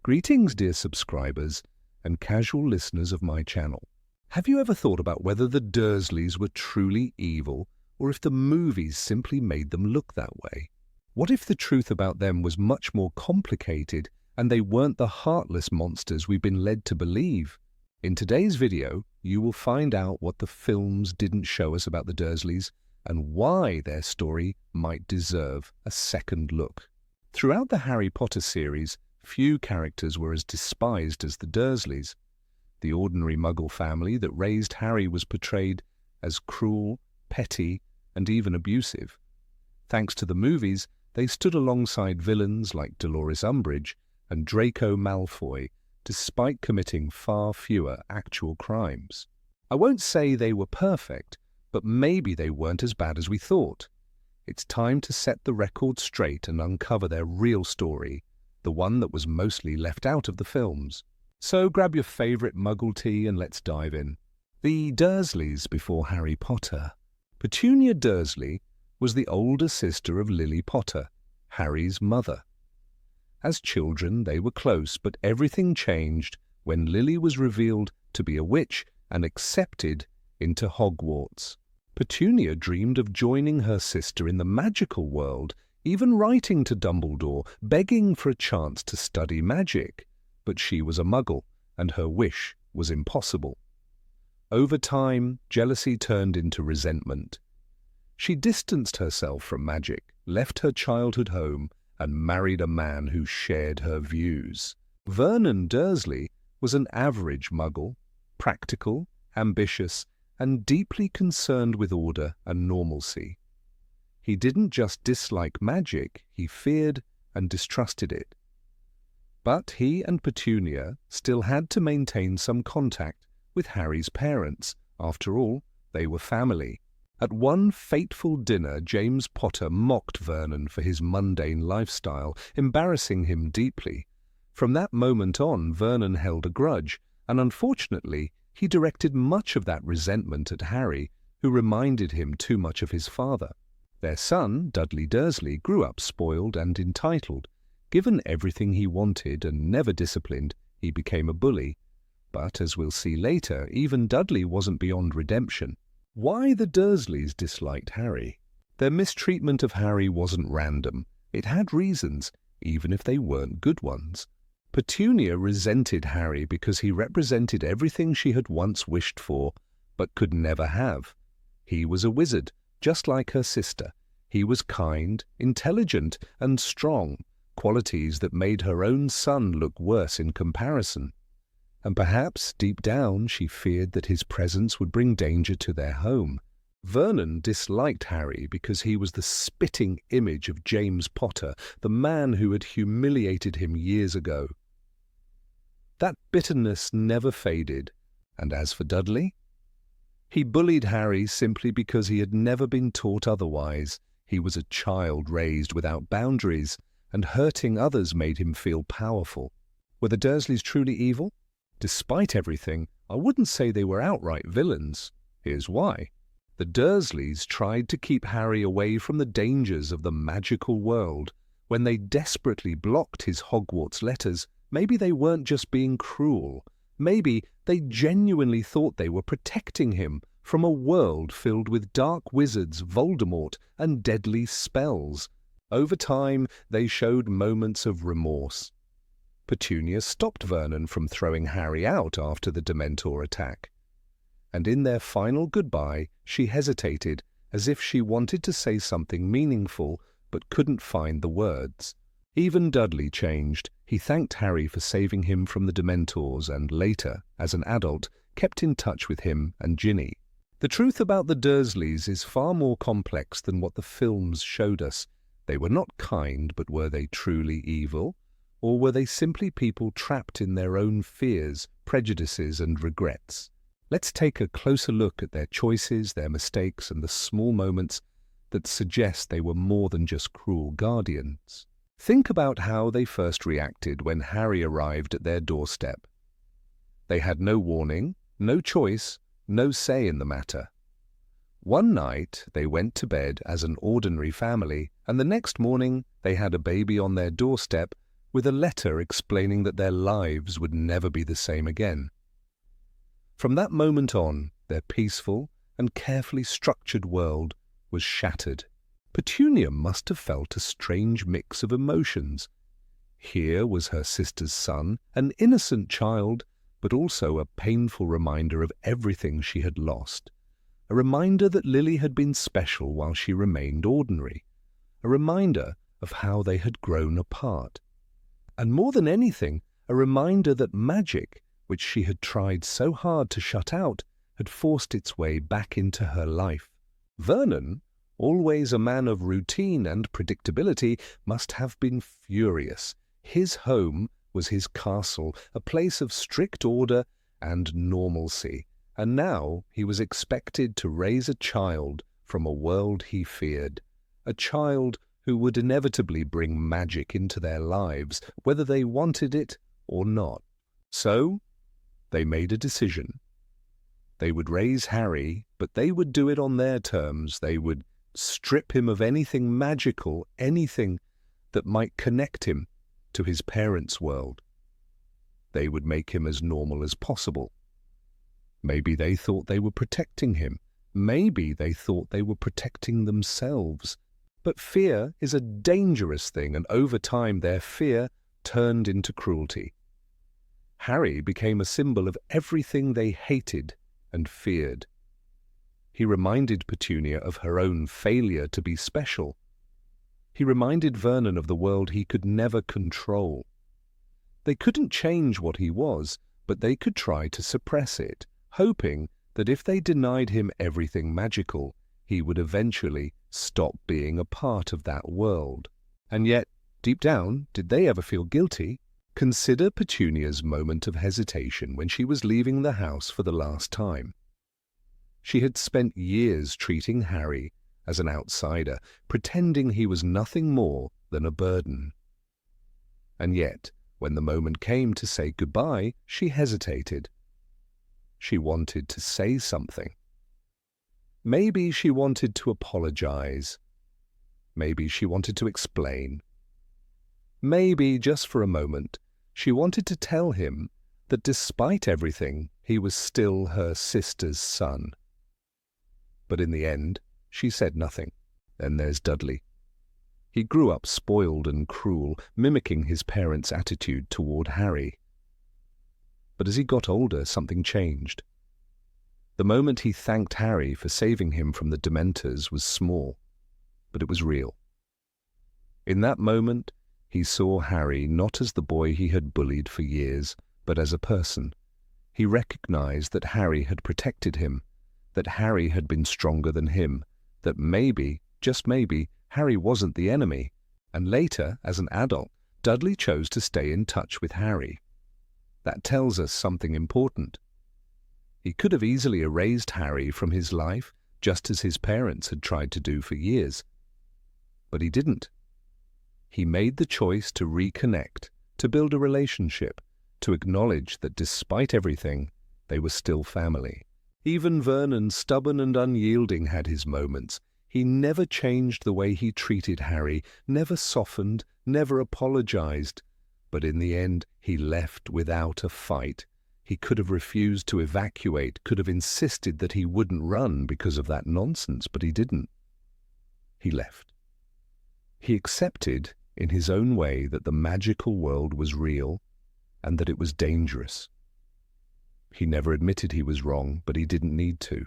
Greetings, dear subscribers and casual listeners of my channel. Have you ever thought about whether the Dursleys were truly evil, or if the movies simply made them look that way? What if the truth about them was much more complicated and they weren't the heartless monsters we've been led to believe? In today's video, you will find out what the films didn't show us about the Dursleys and why their story might deserve a second look. Throughout the Harry Potter series, few characters were as despised as the Dursleys. The ordinary Muggle family that raised Harry was portrayed as cruel, petty, and even abusive. Thanks to the movies, they stood alongside villains like Dolores Umbridge and Draco Malfoy, despite committing far fewer actual crimes. I won't say they were perfect, but maybe they weren't as bad as we thought. It's time to set the record straight and uncover their real story, the one that was mostly left out of the films. So grab your favourite Muggle tea and let's dive in. The Dursleys before Harry Potter. Petunia Dursley was the older sister of Lily Potter, Harry's mother. As children, they were close, but everything changed when Lily was revealed to be a witch and accepted into Hogwarts. Petunia dreamed of joining her sister in the magical world, even writing to Dumbledore, begging for a chance to study magic. But she was a Muggle, and her wish was impossible. Over time, jealousy turned into resentment. She distanced herself from magic, left her childhood home, and married a man who shared her views. Vernon Dursley was an average Muggle, practical, ambitious, and deeply concerned with order and normalcy. He didn't just dislike magic, he feared and distrusted it. But he and Petunia still had to maintain some contact with Harry's parents. After all, they were family. At one fateful dinner, James Potter mocked Vernon for his mundane lifestyle, embarrassing him deeply. From that moment on, Vernon held a grudge, and unfortunately, he directed much of that resentment at Harry, who reminded him too much of his father. Their son, Dudley Dursley, grew up spoiled and entitled. Given everything he wanted and never disciplined, he became a bully. But as we'll see later, even Dudley wasn't beyond redemption. Why the Dursleys disliked Harry? Their mistreatment of Harry wasn't random. It had reasons, even if they weren't good ones. Petunia resented Harry because he represented everything she had once wished for, but could never have. He was a wizard, just like her sister. He was kind, intelligent, and strong, qualities that made her own son look worse in comparison. And perhaps, deep down, she feared that his presence would bring danger to their home. Vernon disliked Harry because he was the spitting image of James Potter, the man who had humiliated him years ago. That bitterness never faded, and as for Dudley, he bullied Harry simply because he had never been taught otherwise. He was a child raised without boundaries, and hurting others made him feel powerful. Were the Dursleys truly evil? Despite everything, I wouldn't say they were outright villains. Here's why. The Dursleys tried to keep Harry away from the dangers of the magical world. When they desperately blocked his Hogwarts letters, maybe they weren't just being cruel. Maybe they genuinely thought they were protecting him from a world filled with dark wizards, Voldemort, and deadly spells. Over time, they showed moments of remorse. Petunia stopped Vernon from throwing Harry out after the Dementor attack. And in their final goodbye, she hesitated, as if she wanted to say something meaningful, but couldn't find the words. Even Dudley changed. He thanked Harry for saving him from the Dementors and later, as an adult, kept in touch with him and Ginny. The truth about the Dursleys is far more complex than what the films showed us. They were not kind, but were they truly evil? Or were they simply people trapped in their own fears, prejudices, and regrets? Let's take a closer look at their choices, their mistakes, and the small moments that suggest they were more than just cruel guardians. Think about how they first reacted when Harry arrived at their doorstep. They had no warning, no choice, no say in the matter. One night they went to bed as an ordinary family, and the next morning they had a baby on their doorstep with a letter explaining that their lives would never be the same again. From that moment on, their peaceful and carefully structured world was shattered. Petunia must have felt a strange mix of emotions. Here was her sister's son, an innocent child, but also a painful reminder of everything she had lost. A reminder that Lily had been special while she remained ordinary. A reminder of how they had grown apart. And more than anything, a reminder that magic, which she had tried so hard to shut out, had forced its way back into her life. Vernon, always a man of routine and predictability, must have been furious. His home was his castle, a place of strict order and normalcy, and now he was expected to raise a child from a world he feared, a child who would inevitably bring magic into their lives, whether they wanted it or not. So, they made a decision. They would raise Harry, but they would do it on their terms. They would strip him of anything magical, anything that might connect him to his parents' world. They would make him as normal as possible. Maybe they thought they were protecting him. Maybe they thought they were protecting themselves. But fear is a dangerous thing, and over time their fear turned into cruelty. Harry became a symbol of everything they hated and feared. He reminded Petunia of her own failure to be special. He reminded Vernon of the world he could never control. They couldn't change what he was, but they could try to suppress it, hoping that if they denied him everything magical, he would eventually stop being a part of that world. And yet, deep down, did they ever feel guilty? Consider Petunia's moment of hesitation when she was leaving the house for the last time. She had spent years treating Harry as an outsider, pretending he was nothing more than a burden. And yet, when the moment came to say goodbye, she hesitated. She wanted to say something. Maybe she wanted to apologize. Maybe she wanted to explain. Maybe, just for a moment, she wanted to tell him that despite everything, he was still her sister's son. But in the end, she said nothing. Then there's Dudley. He grew up spoiled and cruel, mimicking his parents' attitude toward Harry. But as he got older, something changed. The moment he thanked Harry for saving him from the Dementors was small, but it was real. In that moment, he saw Harry not as the boy he had bullied for years, but as a person. He recognized that Harry had protected him, that Harry had been stronger than him, that maybe, just maybe, Harry wasn't the enemy. And later, as an adult, Dudley chose to stay in touch with Harry. That tells us something important. He could have easily erased Harry from his life, just as his parents had tried to do for years. But he didn't. He made the choice to reconnect, to build a relationship, to acknowledge that despite everything, they were still family. Even Vernon, stubborn and unyielding, had his moments. He never changed the way he treated Harry, never softened, never apologized. But in the end, he left without a fight. He could have refused to evacuate, could have insisted that he wouldn't run because of that nonsense, but he didn't. He left. He accepted, in his own way, that the magical world was real and that it was dangerous. He never admitted he was wrong, but he didn't need to.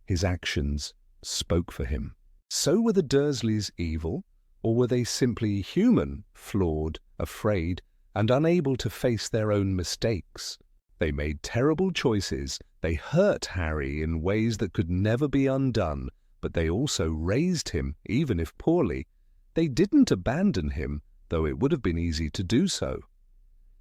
His actions spoke for him. So were the Dursleys evil, or were they simply human, flawed, afraid, and unable to face their own mistakes? They made terrible choices. They hurt Harry in ways that could never be undone, but they also raised him, even if poorly. They didn't abandon him, though it would have been easy to do so.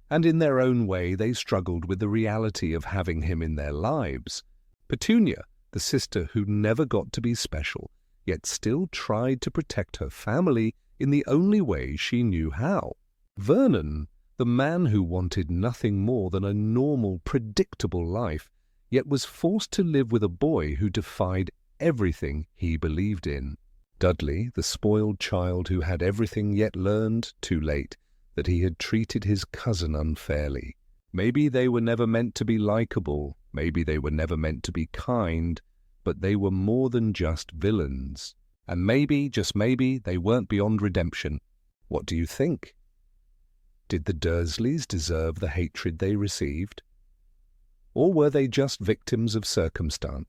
And in their own way, they struggled with the reality of having him in their lives. Petunia, the sister who never got to be special, yet still tried to protect her family in the only way she knew how. Vernon, the man who wanted nothing more than a normal, predictable life, yet was forced to live with a boy who defied everything he believed in. Dudley, the spoiled child who had everything yet learned, too late, that he had treated his cousin unfairly. Maybe they were never meant to be likable, maybe they were never meant to be kind, but they were more than just villains. And maybe, just maybe, they weren't beyond redemption. What do you think? Did the Dursleys deserve the hatred they received? Or were they just victims of circumstance?